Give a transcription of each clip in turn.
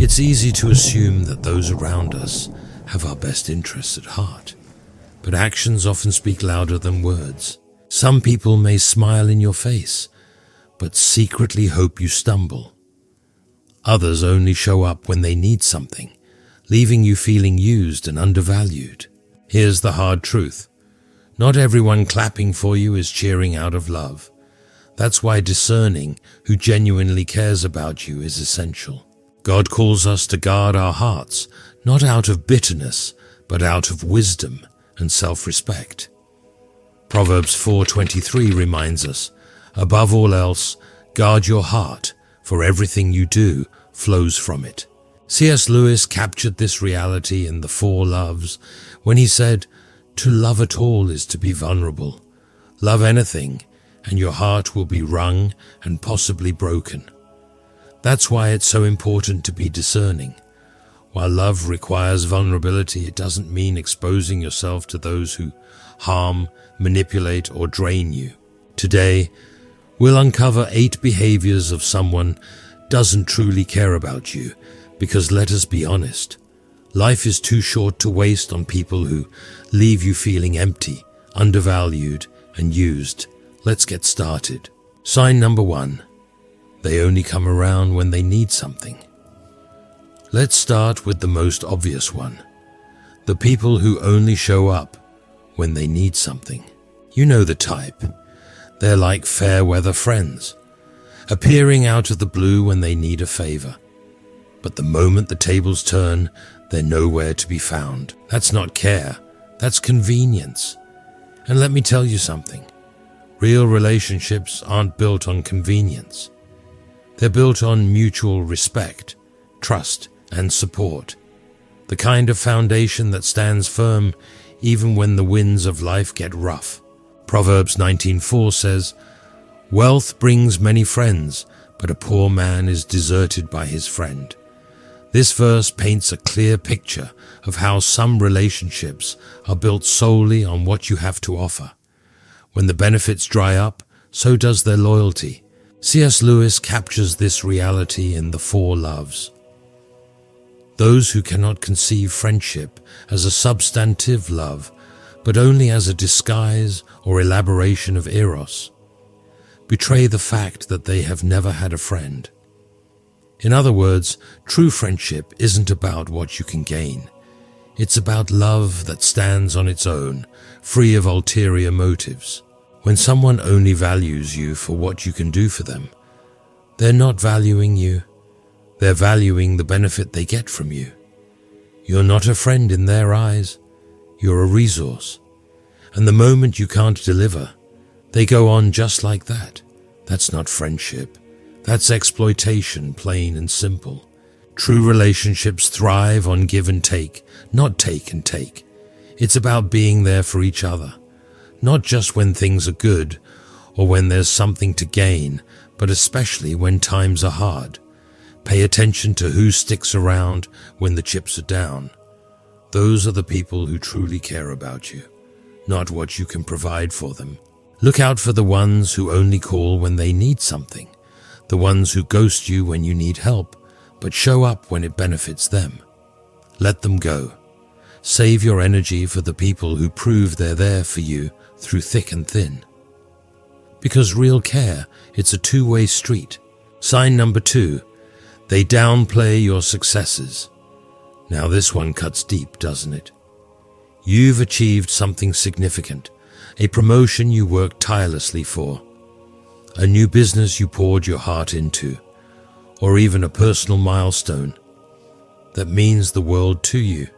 It's easy to assume that those around us have our best interests at heart, but actions often speak louder than words. Some people may smile in your face, but secretly hope you stumble. Others only show up when they need something, leaving you feeling used and undervalued. Here's the hard truth. Not everyone clapping for you is cheering out of love. That's why discerning who genuinely cares about you is essential. God calls us to guard our hearts, not out of bitterness, but out of wisdom and self-respect. Proverbs 4:23 reminds us, above all else, guard your heart, for everything you do flows from it. C.S. Lewis captured this reality in The Four Loves when he said, "To love at all is to be vulnerable. Love anything, and your heart will be wrung and possibly broken." That's why it's so important to be discerning. While love requires vulnerability, it doesn't mean exposing yourself to those who harm, manipulate, or drain you. Today, we'll uncover 8 behaviors of someone doesn't truly care about you, because let us be honest, life is too short to waste on people who leave you feeling empty, undervalued, and used. Let's get started. Sign number 1. They only come around when they need something. Let's start with the most obvious one. The people who only show up when they need something. You know the type. They're like fair weather friends, appearing out of the blue when they need a favor. But the moment the tables turn, they're nowhere to be found. That's not care, that's convenience. And let me tell you something. Real relationships aren't built on convenience. They're built on mutual respect, trust, and support. The kind of foundation that stands firm even when the winds of life get rough. Proverbs 19:4 says, "Wealth brings many friends, but a poor man is deserted by his friend." This verse paints a clear picture of how some relationships are built solely on what you have to offer. When the benefits dry up, so does their loyalty. C.S. Lewis captures this reality in The Four Loves. Those who cannot conceive friendship as a substantive love, but only as a disguise or elaboration of eros, betray the fact that they have never had a friend. In other words, true friendship isn't about what you can gain. It's about love that stands on its own, free of ulterior motives. When someone only values you for what you can do for them, they're not valuing you. They're valuing the benefit they get from you. You're not a friend in their eyes. You're a resource. And the moment you can't deliver, they go on just like that. That's not friendship. That's exploitation, plain and simple. True relationships thrive on give and take, not take and take. It's about being there for each other, not just when things are good or when there's something to gain, but especially when times are hard. Pay attention to who sticks around when the chips are down. Those are the people who truly care about you, not what you can provide for them. Look out for the ones who only call when they need something, the ones who ghost you when you need help, but show up when it benefits them. Let them go. Save your energy for the people who prove they're there for you through thick and thin. Because real care, it's a two-way street. Sign number 2, they downplay your successes. Now this one cuts deep, doesn't it? You've achieved something significant, a promotion you worked tirelessly for, a new business you poured your heart into, or even a personal milestone that means the world to you.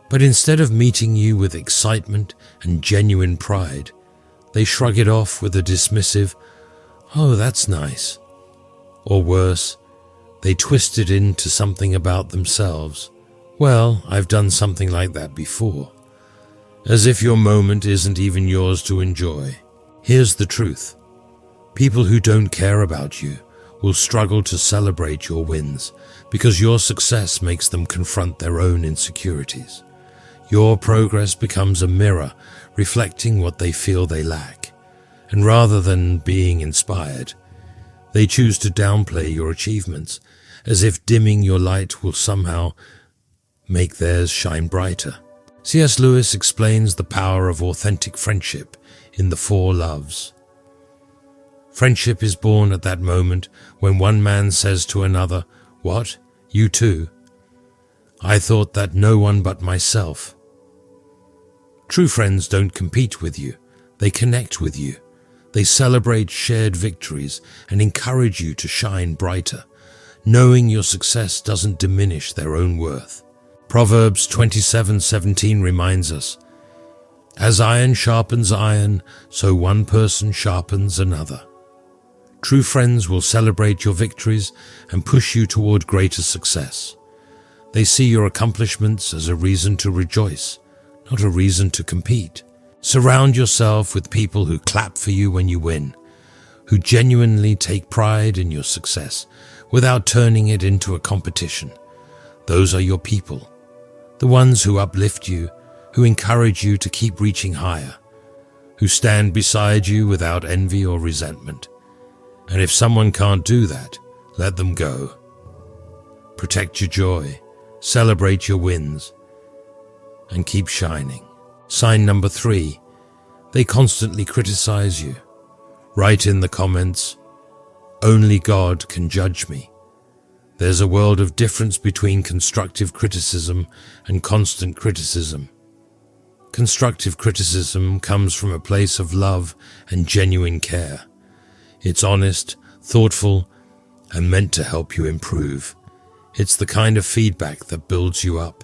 But instead of meeting you with excitement and genuine pride, they shrug it off with a dismissive, "Oh, that's nice." Or worse, they twist it into something about themselves. "Well, I've done something like that before." As if your moment isn't even yours to enjoy. Here's the truth. People who don't care about you will struggle to celebrate your wins because your success makes them confront their own insecurities. Your progress becomes a mirror reflecting what they feel they lack, and rather than being inspired, they choose to downplay your achievements as if dimming your light will somehow make theirs shine brighter. C.S. Lewis explains the power of authentic friendship in The Four Loves. Friendship is born at that moment when one man says to another, "What? You too? I thought that no one but myself." True friends don't compete with you. They connect with you. They celebrate shared victories and encourage you to shine brighter, knowing your success doesn't diminish their own worth. Proverbs 27:17 reminds us, "As iron sharpens iron, so one person sharpens another." True friends will celebrate your victories and push you toward greater success. They see your accomplishments as a reason to rejoice, not a reason to compete. Surround yourself with people who clap for you when you win, who genuinely take pride in your success without turning it into a competition. Those are your people, the ones who uplift you, who encourage you to keep reaching higher, who stand beside you without envy or resentment. And if someone can't do that, let them go. Protect your joy, celebrate your wins, and keep shining. Sign number 3, they constantly criticize you. Write in the comments, "Only God can judge me." There's a world of difference between constructive criticism and constant criticism. Constructive criticism comes from a place of love and genuine care. It's honest, thoughtful, and meant to help you improve. It's the kind of feedback that builds you up,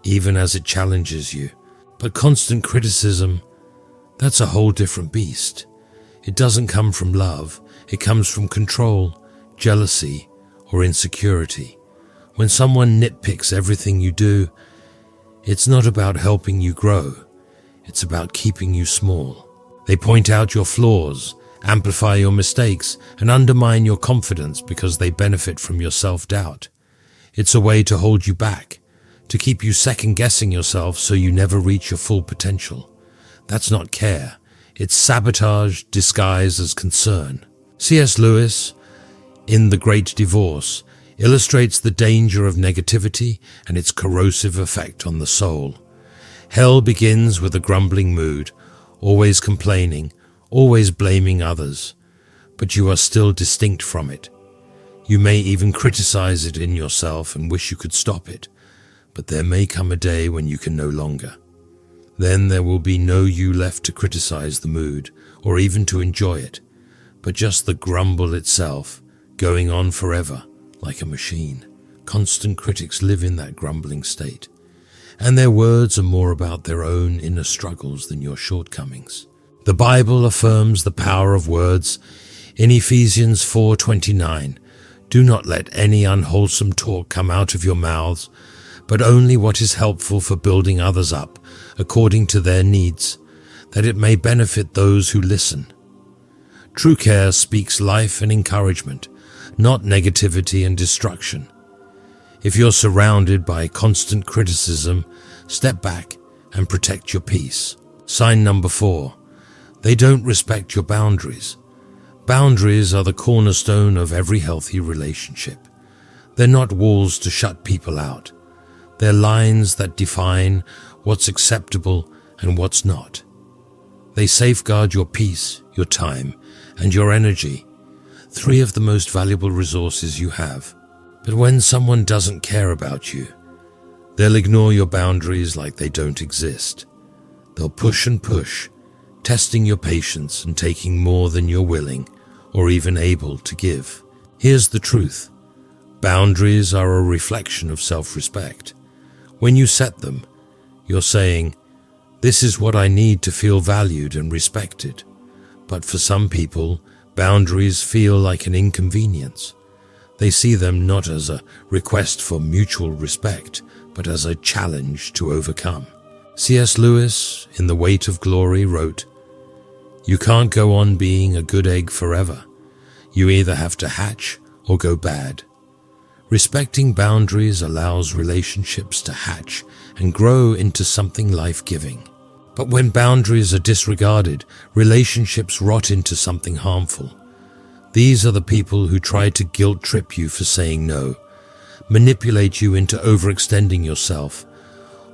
even as it challenges you. But constant criticism, that's a whole different beast. It doesn't come from love. It comes from control, jealousy, or insecurity. When someone nitpicks everything you do, it's not about helping you grow. It's about keeping you small. They point out your flaws, amplify your mistakes, and undermine your confidence because they benefit from your self-doubt. It's a way to hold you back, to keep you second-guessing yourself so you never reach your full potential. That's not care. It's sabotage disguised as concern. C.S. Lewis, in The Great Divorce, illustrates the danger of negativity and its corrosive effect on the soul. Hell begins with a grumbling mood, always complaining, always blaming others, but you are still distinct from it. You may even criticize it in yourself and wish you could stop it, but there may come a day when you can no longer. Then there will be no you left to criticize the mood, or even to enjoy it, but just the grumble itself, going on forever, like a machine. Constant critics live in that grumbling state, and their words are more about their own inner struggles than your shortcomings. The Bible affirms the power of words in Ephesians 4:29. "Do not let any unwholesome talk come out of your mouths, but only what is helpful for building others up according to their needs, that it may benefit those who listen." True care speaks life and encouragement, not negativity and destruction. If you're surrounded by constant criticism, step back and protect your peace. Sign number 4, they don't respect your boundaries. Boundaries are the cornerstone of every healthy relationship. They're not walls to shut people out. They're lines that define what's acceptable and what's not. They safeguard your peace, your time, and your energy, 3 of the most valuable resources you have. But when someone doesn't care about you, they'll ignore your boundaries like they don't exist. They'll push and push, testing your patience and taking more than you're willing or even able to give. Here's the truth. Boundaries are a reflection of self-respect. When you set them, you're saying, "This is what I need to feel valued and respected." But for some people, boundaries feel like an inconvenience. They see them not as a request for mutual respect, but as a challenge to overcome. C.S. Lewis, in The Weight of Glory, wrote, "You can't go on being a good egg forever. You either have to hatch or go bad." Respecting boundaries allows relationships to hatch and grow into something life-giving. But when boundaries are disregarded, relationships rot into something harmful. These are the people who try to guilt-trip you for saying no, manipulate you into overextending yourself,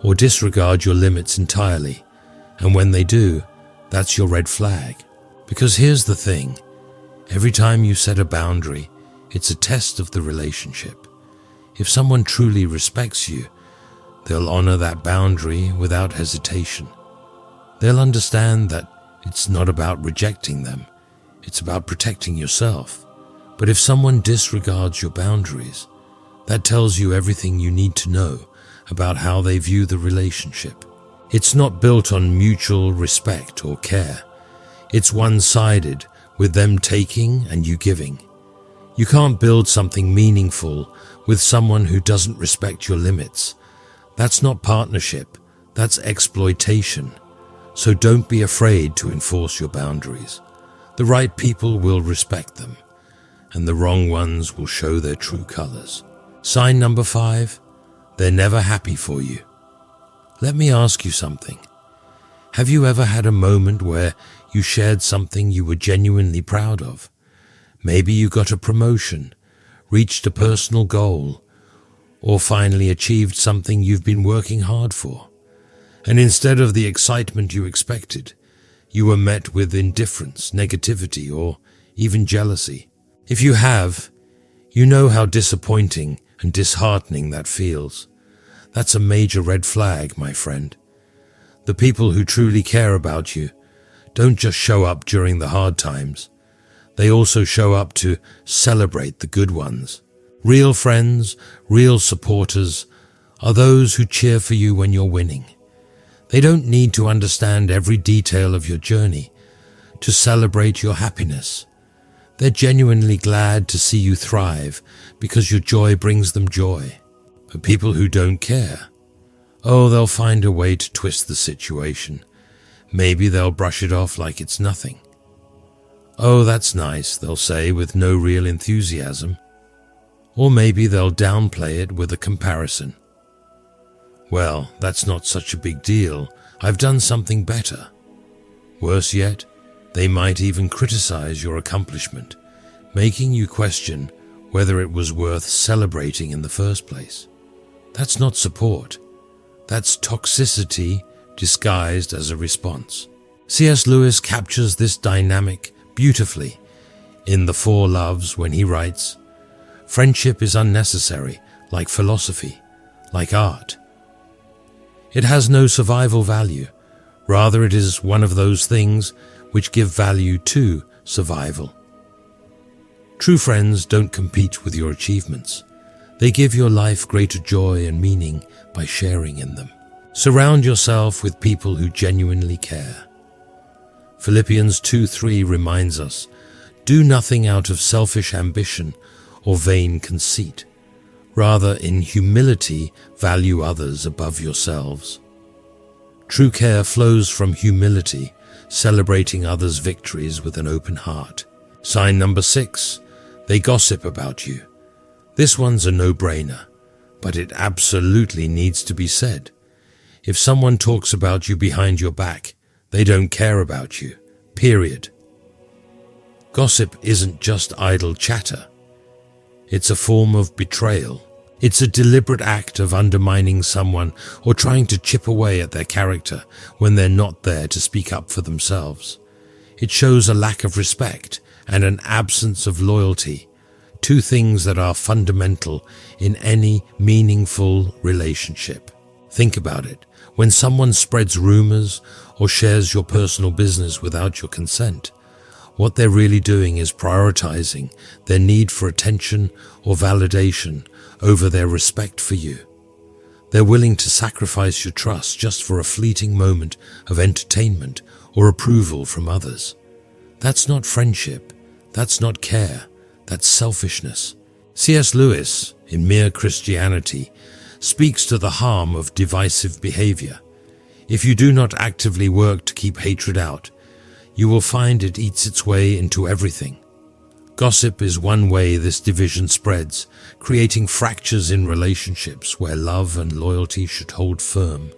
or disregard your limits entirely. And when they do, that's your red flag. Because here's the thing, every time you set a boundary, it's a test of the relationship. If someone truly respects you, they'll honor that boundary without hesitation. They'll understand that it's not about rejecting them, it's about protecting yourself. But if someone disregards your boundaries, that tells you everything you need to know about how they view the relationship. It's not built on mutual respect or care. It's one-sided, with them taking and you giving. You can't build something meaningful with someone who doesn't respect your limits. That's not partnership, that's exploitation. So don't be afraid to enforce your boundaries. The right people will respect them, and the wrong ones will show their true colors. Sign number 5, they're never happy for you. Let me ask you something. Have you ever had a moment where you shared something you were genuinely proud of? Maybe you got a promotion, reached a personal goal, or finally achieved something you've been working hard for. And instead of the excitement you expected, you were met with indifference, negativity, or even jealousy. If you have, you know how disappointing and disheartening that feels. That's a major red flag, my friend. The people who truly care about you don't just show up during the hard times. They also show up to celebrate the good ones. Real friends, real supporters are those who cheer for you when you're winning. They don't need to understand every detail of your journey to celebrate your happiness. They're genuinely glad to see you thrive because your joy brings them joy. But people who don't care, they'll find a way to twist the situation. Maybe they'll brush it off like it's nothing. "Oh, that's nice," they'll say with no real enthusiasm. Or maybe they'll downplay it with a comparison. "Well, that's not such a big deal. I've done something better." Worse yet, they might even criticize your accomplishment, making you question whether it was worth celebrating in the first place. That's not support. That's toxicity disguised as a response. C.S. Lewis captures this dynamic beautifully in The Four Loves when he writes, "Friendship is unnecessary, like philosophy, like art. It has no survival value. Rather, it is one of those things which give value to survival." True friends don't compete with your achievements. They give your life greater joy and meaning by sharing in them. Surround yourself with people who genuinely care. Philippians 2:3 reminds us, "Do nothing out of selfish ambition or vain conceit. Rather, in humility, value others above yourselves." True care flows from humility, celebrating others' victories with an open heart. Sign number 6, they gossip about you. This one's a no-brainer, but it absolutely needs to be said. If someone talks about you behind your back, they don't care about you, period. Gossip isn't just idle chatter. It's a form of betrayal. It's a deliberate act of undermining someone or trying to chip away at their character when they're not there to speak up for themselves. It shows a lack of respect and an absence of loyalty, two things that are fundamental in any meaningful relationship. Think about it. When someone spreads rumors or shares your personal business without your consent, what they're really doing is prioritizing their need for attention or validation over their respect for you. They're willing to sacrifice your trust just for a fleeting moment of entertainment or approval from others. That's not friendship. That's not care. That's selfishness. C.S. Lewis, in Mere Christianity, speaks to the harm of divisive behavior. If you do not actively work to keep hatred out, you will find it eats its way into everything. Gossip is one way this division spreads, creating fractures in relationships where love and loyalty should hold firm.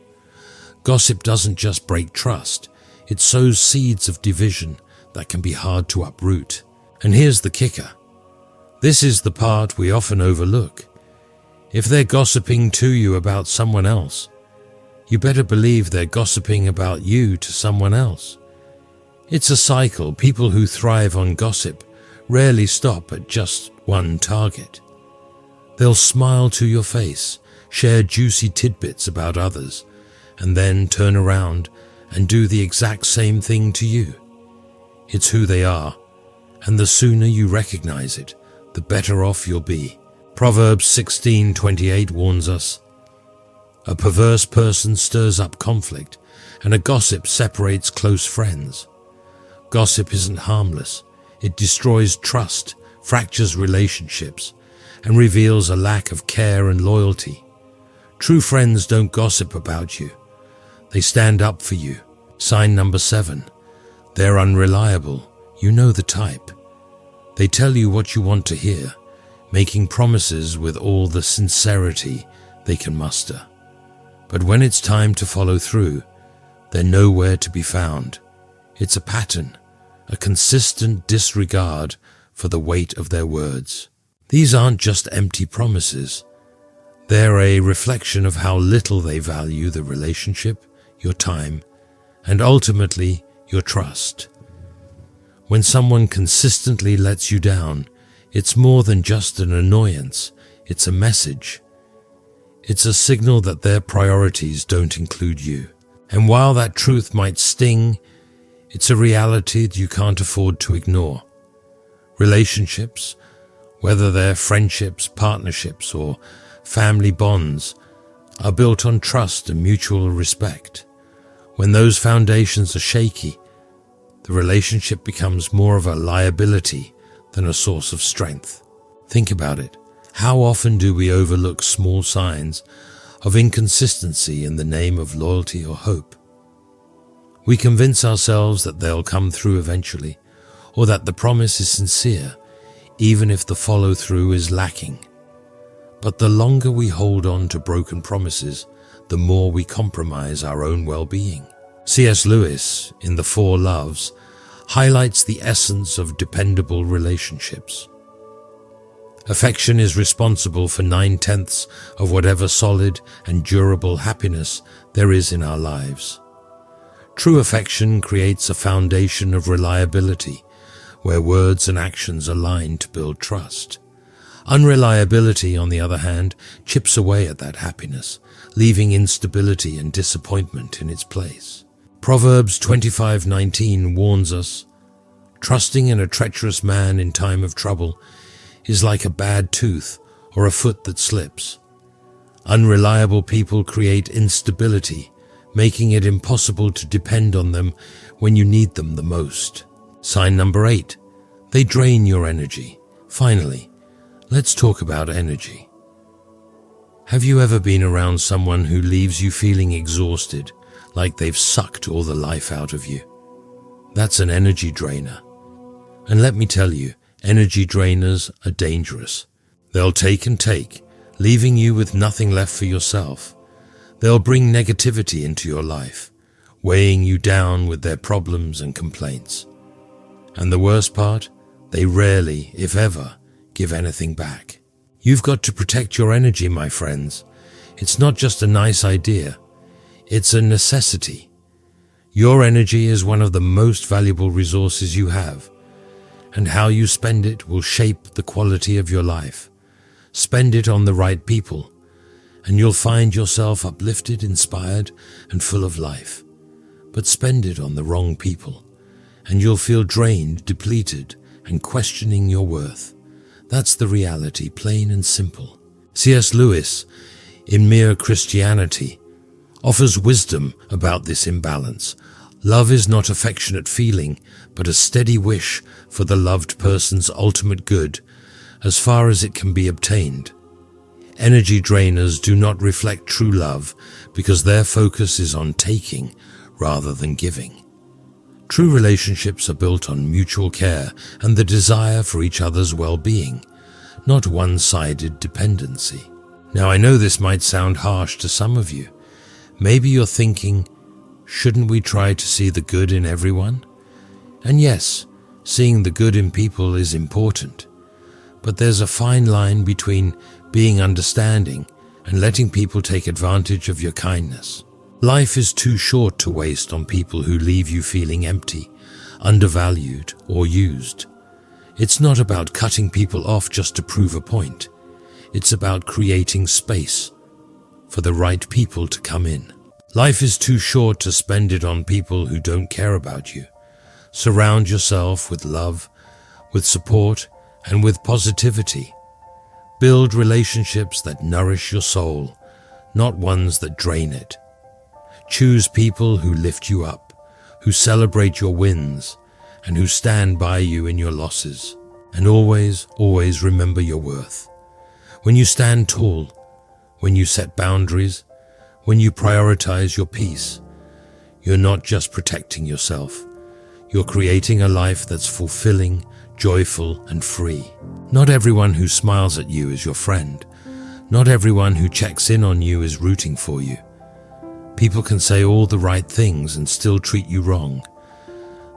Gossip doesn't just break trust, it sows seeds of division that can be hard to uproot. And here's the kicker. This is the part we often overlook. If they're gossiping to you about someone else, you better believe they're gossiping about you to someone else. It's a cycle. People who thrive on gossip rarely stop at just one target. They'll smile to your face, share juicy tidbits about others, and then turn around and do the exact same thing to you. It's who they are, and the sooner you recognize it, the better off you'll be. Proverbs 16:28 warns us, "A perverse person stirs up conflict, and a gossip separates close friends." Gossip isn't harmless. It destroys trust, fractures relationships, and reveals a lack of care and loyalty. True friends don't gossip about you. They stand up for you. Sign number 7. They're unreliable. You know the type. They tell you what you want to hear, making promises with all the sincerity they can muster. But when it's time to follow through, they're nowhere to be found. It's a pattern, a consistent disregard for the weight of their words. These aren't just empty promises. They're a reflection of how little they value the relationship, your time, and ultimately your trust. When someone consistently lets you down, it's more than just an annoyance, it's a message. It's a signal that their priorities don't include you. And while that truth might sting, it's a reality that you can't afford to ignore. Relationships, whether they're friendships, partnerships, or family bonds, are built on trust and mutual respect. When those foundations are shaky, the relationship becomes more of a liability than a source of strength. Think about it. How often do we overlook small signs of inconsistency in the name of loyalty or hope? We convince ourselves that they'll come through eventually, or that the promise is sincere, even if the follow-through is lacking. But the longer we hold on to broken promises, the more we compromise our own well-being. C.S. Lewis, in The Four Loves, highlights the essence of dependable relationships. Affection is responsible for 9/10 of whatever solid and durable happiness there is in our lives. True affection creates a foundation of reliability, where words and actions align to build trust. Unreliability, on the other hand, chips away at that happiness, leaving instability and disappointment in its place. Proverbs 25:19 warns us, "Trusting in a treacherous man in time of trouble is like a bad tooth or a foot that slips." Unreliable people create instability, making it impossible to depend on them when you need them the most. Sign number 8. They drain your energy. Finally, let's talk about energy. Have you ever been around someone who leaves you feeling exhausted, like they've sucked all the life out of you? That's an energy drainer. And let me tell you, energy drainers are dangerous. They'll take and take, leaving you with nothing left for yourself. They'll bring negativity into your life, weighing you down with their problems and complaints. And the worst part, they rarely, if ever, give anything back. You've got to protect your energy, my friends. It's not just a nice idea. It's a necessity. Your energy is one of the most valuable resources you have, and how you spend it will shape the quality of your life. Spend it on the right people, and you'll find yourself uplifted, inspired, and full of life. But spend it on the wrong people, and you'll feel drained, depleted, and questioning your worth. That's the reality, plain and simple. C.S. Lewis, in Mere Christianity, offers wisdom about this imbalance. Love is not affectionate feeling, but a steady wish for the loved person's ultimate good, as far as it can be obtained. Energy drainers do not reflect true love because their focus is on taking rather than giving. True relationships are built on mutual care and the desire for each other's well-being, not one-sided dependency. Now, I know this might sound harsh to some of you. Maybe you're thinking, shouldn't we try to see the good in everyone? And yes, seeing the good in people is important. But there's a fine line between being understanding, and letting people take advantage of your kindness. Life is too short to waste on people who leave you feeling empty, undervalued, or used. It's not about cutting people off just to prove a point. It's about creating space for the right people to come in. Life is too short to spend it on people who don't care about you. Surround yourself with love, with support, and with positivity. Build relationships that nourish your soul, not ones that drain it. Choose people who lift you up, who celebrate your wins, and who stand by you in your losses. And always, always remember your worth. When you stand tall, when you set boundaries, when you prioritize your peace, you're not just protecting yourself. You're creating a life that's fulfilling, joyful, and free. Not everyone who smiles at you is your friend. Not everyone who checks in on you is rooting for you. People can say all the right things and still treat you wrong.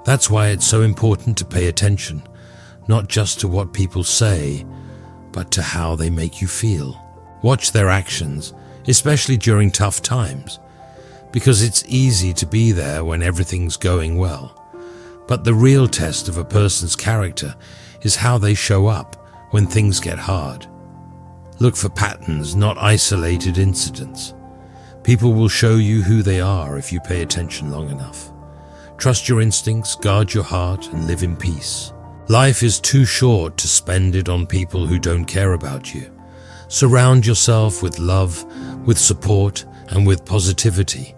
That's why it's so important to pay attention, not just to what people say, but to how they make you feel. Watch their actions, especially during tough times, because it's easy to be there when everything's going well. But the real test of a person's character is how they show up when things get hard. Look for patterns, not isolated incidents. People will show you who they are if you pay attention long enough. Trust your instincts, guard your heart, and live in peace. Life is too short to spend it on people who don't care about you. Surround yourself with love, with support, and with positivity.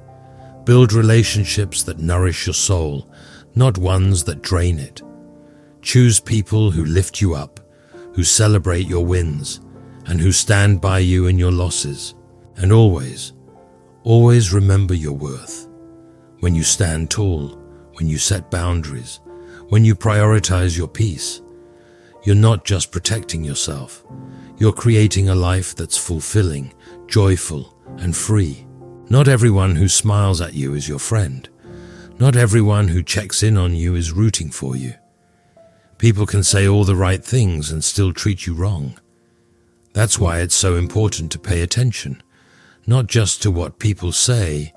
Build relationships that nourish your soul, not ones that drain it. Choose people who lift you up, who celebrate your wins, and who stand by you in your losses. And always, always remember your worth. When you stand tall, when you set boundaries, when you prioritize your peace, you're not just protecting yourself. You're creating a life that's fulfilling, joyful, and free. Not everyone who smiles at you is your friend. Not everyone who checks in on you is rooting for you. People can say all the right things and still treat you wrong. That's why it's so important to pay attention, not just to what people say,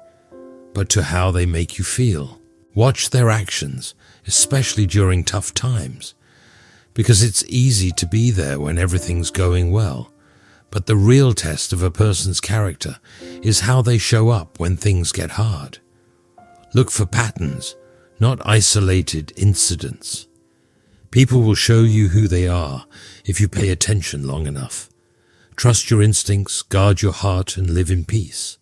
but to how they make you feel. Watch their actions, especially during tough times, because it's easy to be there when everything's going well. But the real test of a person's character is how they show up when things get hard. Look for patterns, not isolated incidents. People will show you who they are if you pay attention long enough. Trust your instincts, guard your heart, and live in peace.